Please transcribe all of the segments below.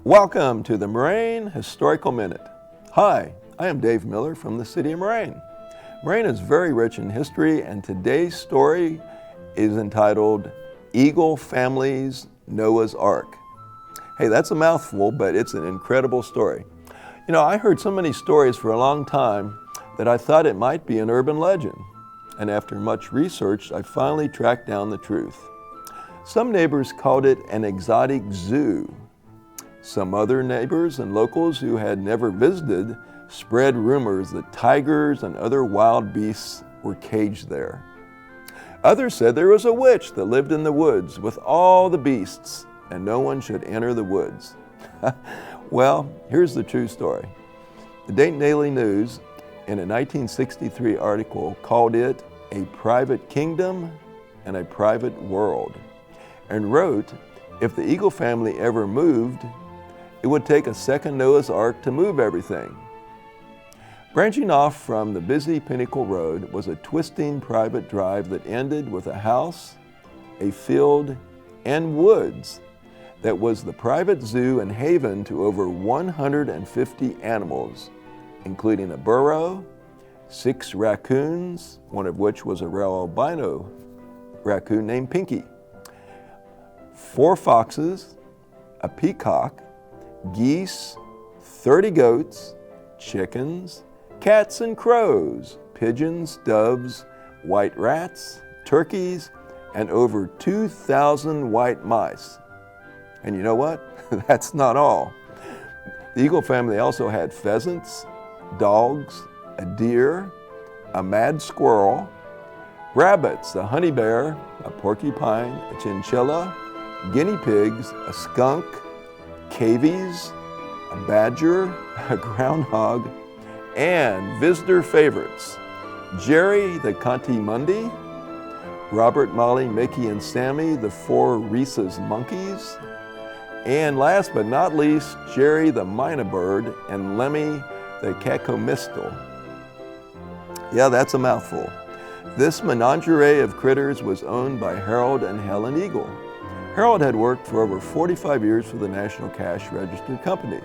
Welcome to the Moraine Historical Minute. Hi, I am Dave Miller from the city of Moraine. Moraine is very rich in history, and today's story is entitled Eagle Family's Noah's Ark. Hey, that's a mouthful, but it's an incredible story. You know, I heard so many stories for a long time that I thought it might be an urban legend. And after much research, I finally tracked down the truth. Some neighbors called it an exotic zoo. Some other neighbors and locals who had never visited spread rumors that tigers and other wild beasts were caged there. Others said there was a witch that lived in the woods with all the beasts, and no one should enter the woods. Well, here's the true story. The Dayton Daily News, in a 1963 article, called it a private kingdom and a private world, and wrote, if the Eagle family ever moved, it would take a second Noah's Ark to move everything. Branching off from the busy Pinnacle Road was a twisting private drive that ended with a house, a field, and woods that was the private zoo and haven to over 150 animals, including a burro, 6 raccoons, one of which was a rare albino raccoon named Pinky, 4 foxes, a peacock, geese, 30 goats, chickens, cats and crows, pigeons, doves, white rats, turkeys, and over 2,000 white mice. And you know what? That's not all. The Eagle family also had pheasants, dogs, a deer, a mad squirrel, rabbits, a honey bear, a porcupine, a chinchilla, guinea pigs, a skunk, cavies, a badger, a groundhog, and visitor favorites, Jerry the Conti-Mundi, Robert, Molly, Mickey, and Sammy, the 4 rhesus monkeys, and last but not least, Jerry the Mynah bird and Lemmy the Cacomystle. Yeah, that's a mouthful. This menagerie of critters was owned by Harold and Helen Eagle. Harold had worked for over 45 years for the National Cash Register Company.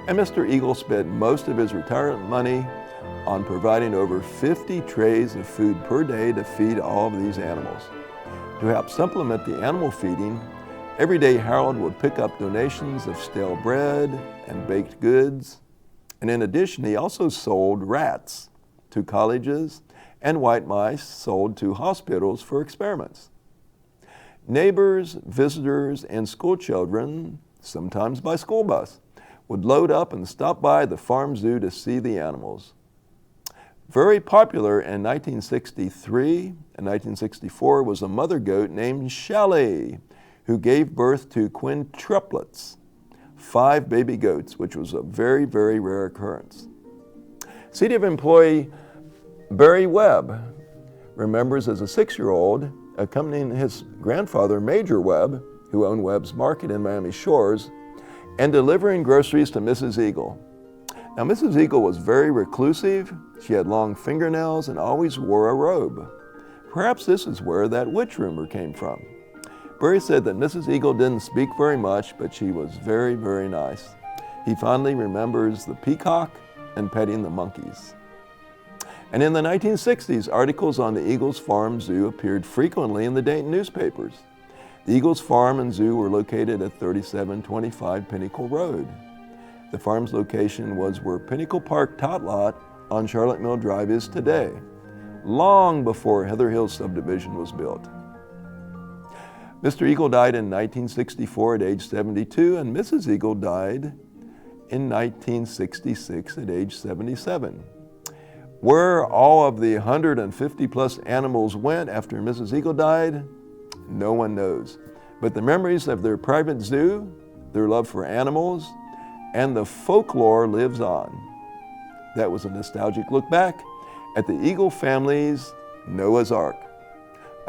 And Mr. Eagle spent most of his retirement money on providing over 50 trays of food per day to feed all of these animals. To help supplement the animal feeding, every day Harold would pick up donations of stale bread and baked goods. And in addition, he also sold rats to colleges and white mice sold to hospitals for experiments. Neighbors, visitors, and school children, sometimes by school bus, would load up and stop by the farm zoo to see the animals. Very popular in 1963 and 1964 was a mother goat named Shelley, who gave birth to quintuplets, 5 baby goats, which was a very, very rare occurrence. City of employee Barry Webb remembers as a 6-year-old accompanying his grandfather, Major Webb, who owned Webb's Market in Miami Shores, and delivering groceries to Mrs. Eagle. Now, Mrs. Eagle was very reclusive. She had long fingernails and always wore a robe. Perhaps this is where that witch rumor came from. Barry said that Mrs. Eagle didn't speak very much, but she was very, very nice. He fondly remembers the peacock and petting the monkeys. And in the 1960s, articles on the Eagles Farm Zoo appeared frequently in the Dayton newspapers. The Eagles Farm and Zoo were located at 3725 Pinnacle Road. The farm's location was where Pinnacle Park Tot Lot on Charlotte Mill Drive is today, long before Heather Hills subdivision was built. Mr. Eagle died in 1964 at age 72, and Mrs. Eagle died in 1966 at age 77. Where all of the 150 plus animals went after Mrs. Eagle died, no one knows. But the memories of their private zoo, their love for animals, and the folklore lives on. That was a nostalgic look back at the Eagle family's Noah's Ark.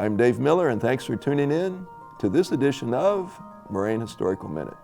I'm Dave Miller, and thanks for tuning in to this edition of Moraine Historical Minute.